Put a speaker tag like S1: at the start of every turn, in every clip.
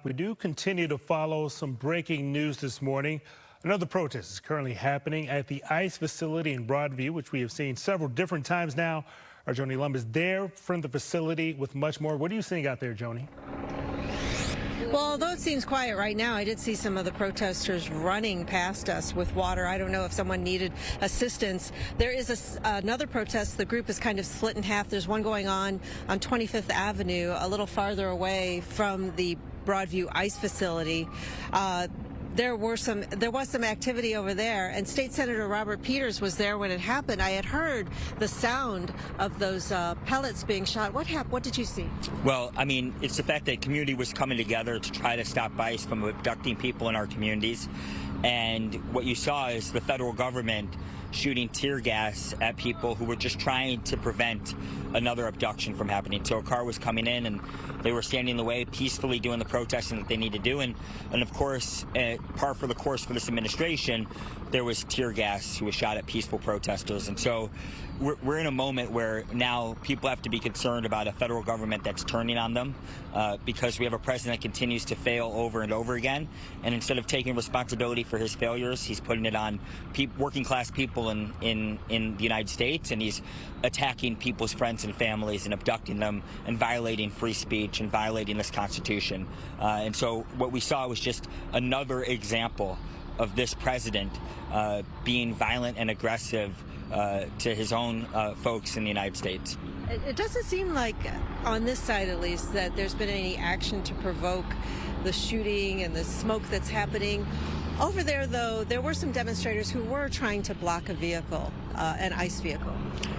S1: We do continue to follow some breaking news this morning. Another protest is currently happening at the ICE facility in Broadview, which we have seen several different times now. Our Joni Lum is there from the facility with much more. What are you seeing out there, Joni?
S2: Well, although it seems quiet right now, I did see some of the protesters running past us with water. I don't know if someone needed assistance. There is another protest. The group is kind of split in half. There's one going on 25th Avenue, a little farther away from the Broadview ICE facility. There was some activity over there, and State Senator Robert Peters was there when it happened. I had heard the sound of those pellets being shot. What happened? What did you see?
S3: Well, I mean, it's the fact that community was coming together to try to stop ICE from abducting people in our communities. And what you saw is the federal government shooting tear gas at people who were just trying to prevent another abduction from happening. So a car was coming in and they were standing in the way, peacefully doing the protesting that they need to do. And of course, par for the course for this administration, there was tear gas who was shot at peaceful protesters. And so we're in a moment where now people have to be concerned about a federal government that's turning on them because we have a president that continues to fail over and over again. And instead of taking responsibility for his failures, he's putting it on working class people in the United States, and he's attacking people's friends and families and abducting them and violating free speech and violating this Constitution. And so what we saw was just another example of this president being violent and aggressive to his own folks in the United States.
S2: It doesn't seem like, on this side at least, that there's been any action to provoke the shooting and the smoke that's happening. Over there, though, there were some demonstrators who were trying to block a vehicle, an ICE vehicle.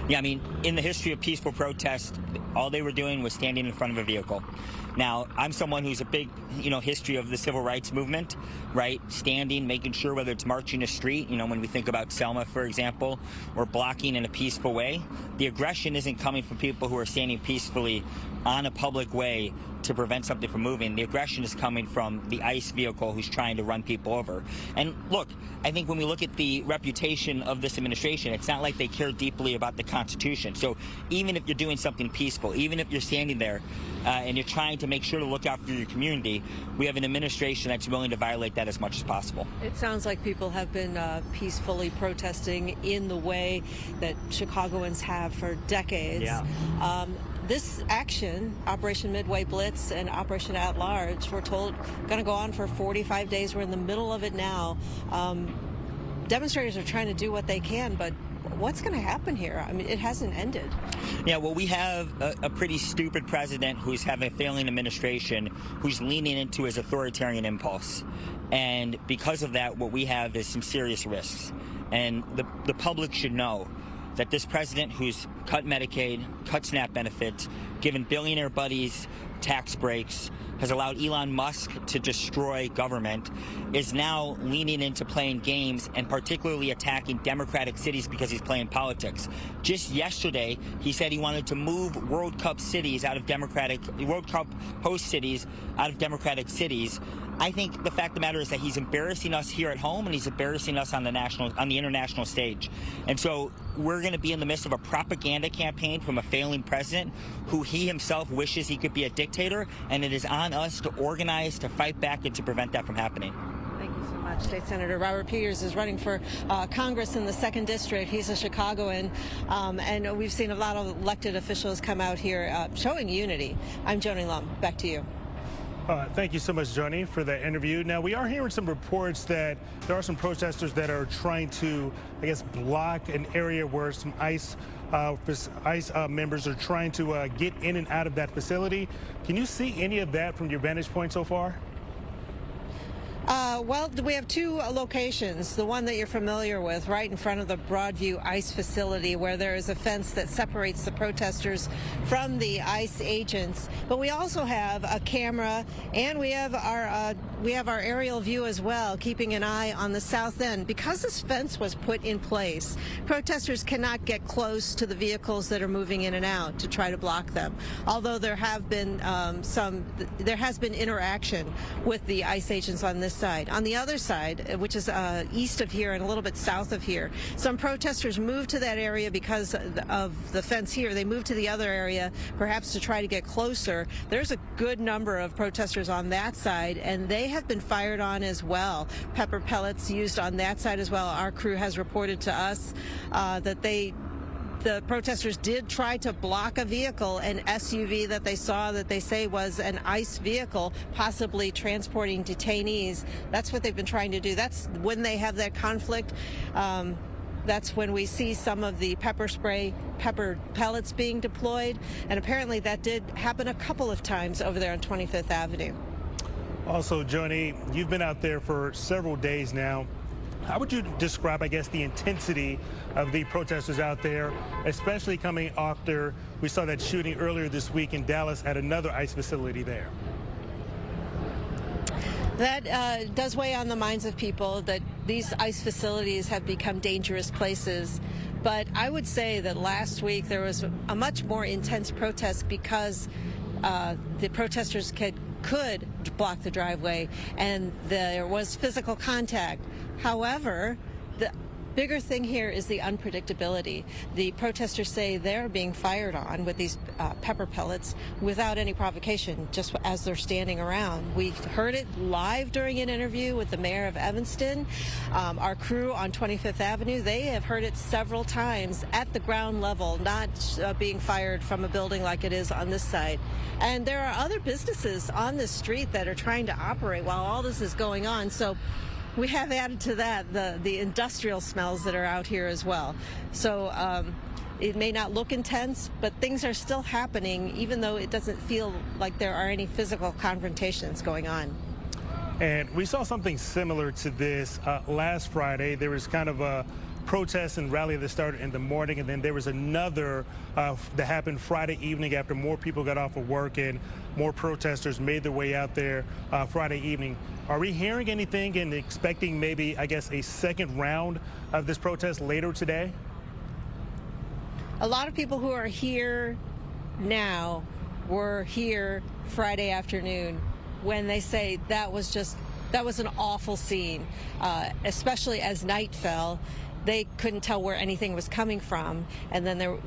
S3: Yeah, I mean, in the history of peaceful protest, all they were doing was standing in front of a vehicle. Now, I'm someone who's a big, history of the civil rights movement, right? Standing, making sure whether it's marching a street, when we think about Selma, for example, or blocking in a peaceful way, the aggression isn't coming from people who are standing peacefully on a public way to prevent something from moving. The aggression is coming from the ICE vehicle who's trying to run people over. And look, I think when we look at the reputation of this administration, it's not like they care deeply about the Constitution. So even if you're doing something peaceful, even if you're standing there and you're trying to make sure to look out for your community, we have an administration that's willing to violate that as much as possible.
S2: It sounds like people have been peacefully protesting in the way that Chicagoans have for decades.
S3: Yeah.
S2: This action, Operation Midway Blitz and Operation At Large, we're told going to go on for 45 days. We're in the middle of it now. Demonstrators are trying to do what they can, but what's going to happen here? I mean, it hasn't ended.
S3: Yeah, well, we have a pretty stupid president who's having a failing administration, who's leaning into his authoritarian impulse. And because of that, what we have is some serious risks. And the public should know that this president who's cut Medicaid, cut SNAP benefits, given billionaire buddies tax breaks, has allowed Elon Musk to destroy government, is now leaning into playing games and particularly attacking Democratic cities because he's playing politics. Just yesterday, he said he wanted to move World Cup host cities out of Democratic cities. I think the fact of the matter is that he's embarrassing us here at home and he's embarrassing us on the international stage. And so we're going to be in the midst of a propaganda campaign from a failing president who he himself wishes he could be a dictator, and it is on us to organize, to fight back, and to prevent that from happening.
S2: Thank you so much. State Senator Robert Peters is running for Congress in the 2nd District. He's a Chicagoan, and we've seen a lot of elected officials come out here showing unity. I'm Joni Lum. Back to you.
S1: Thank you so much, Joni, for that interview. Now, we are hearing some reports that there are some protesters that are trying to, block an area where some ICE members are trying to get in and out of that facility. Can you see any of that from your vantage point so far?
S2: Well, we have two locations. The one that you're familiar with, right in front of the Broadview ICE facility, where there is a fence that separates the protesters from the ICE agents. But we also have a camera, and we have our aerial view as well, keeping an eye on the south end. Because this fence was put in place, protesters cannot get close to the vehicles that are moving in and out to try to block them. Although there has been interaction with the ICE agents on this side. side. On the other side, which is east of here and a little bit south of here, some protesters moved to that area because of the fence here. They moved to the other area, perhaps to try to get closer. There's a good number of protesters on that side, and they have been fired on as well. Pepper pellets used on that side as well. Our crew has reported to us that the protesters did try to block a vehicle, an SUV that they saw that they say was an ICE vehicle, possibly transporting detainees. That's what they've been trying to do. That's when they have that conflict. That's when we see some of the pepper pellets being deployed. And apparently that did happen a couple of times over there on 25th Avenue.
S1: Also, Joni, you've been out there for several days now. How would you describe, I guess, the intensity of the protesters out there, especially coming after we saw that shooting earlier this week in Dallas at another ICE facility there?
S2: That does weigh on the minds of people, that these ICE facilities have become dangerous places. But I would say that last week there was a much more intense protest because the protesters could block the driveway and there was physical contact. However, the bigger thing here is the unpredictability. The protesters say they're being fired on with these pepper pellets without any provocation, just as they're standing around. We heard it live during an interview with the mayor of Evanston. Our crew on 25th Avenue, they have heard it several times at the ground level, not being fired from a building like it is on this side. And there are other businesses on this street that are trying to operate while all this is going on. So we have added to that the industrial smells that are out here as well. So it may not look intense, but things are still happening, even though it doesn't feel like there are any physical confrontations going on.
S1: And we saw something similar to this last Friday. There was kind of a protest and rally that started in the morning, and then there was another that happened Friday evening after more people got off of work and more protesters made their way out there Friday evening. Are we hearing anything and expecting maybe, I guess, a second round of this protest later today?
S2: A lot of people who are here now were here Friday afternoon when they say that was an awful scene, especially as night fell. They couldn't tell where anything was coming from. And then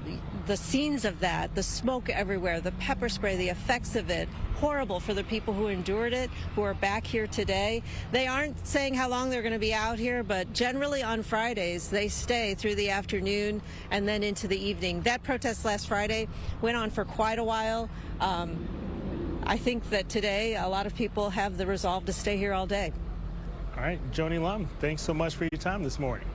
S2: the scenes of that, the smoke everywhere, the pepper spray, the effects of it, horrible for the people who endured it, who are back here today. They aren't saying how long they're going to be out here, but generally on Fridays, they stay through the afternoon and then into the evening. That protest last Friday went on for quite a while. I think that today a lot of people have the resolve to stay here all day.
S1: All right, Joni Lum, thanks so much for your time this morning.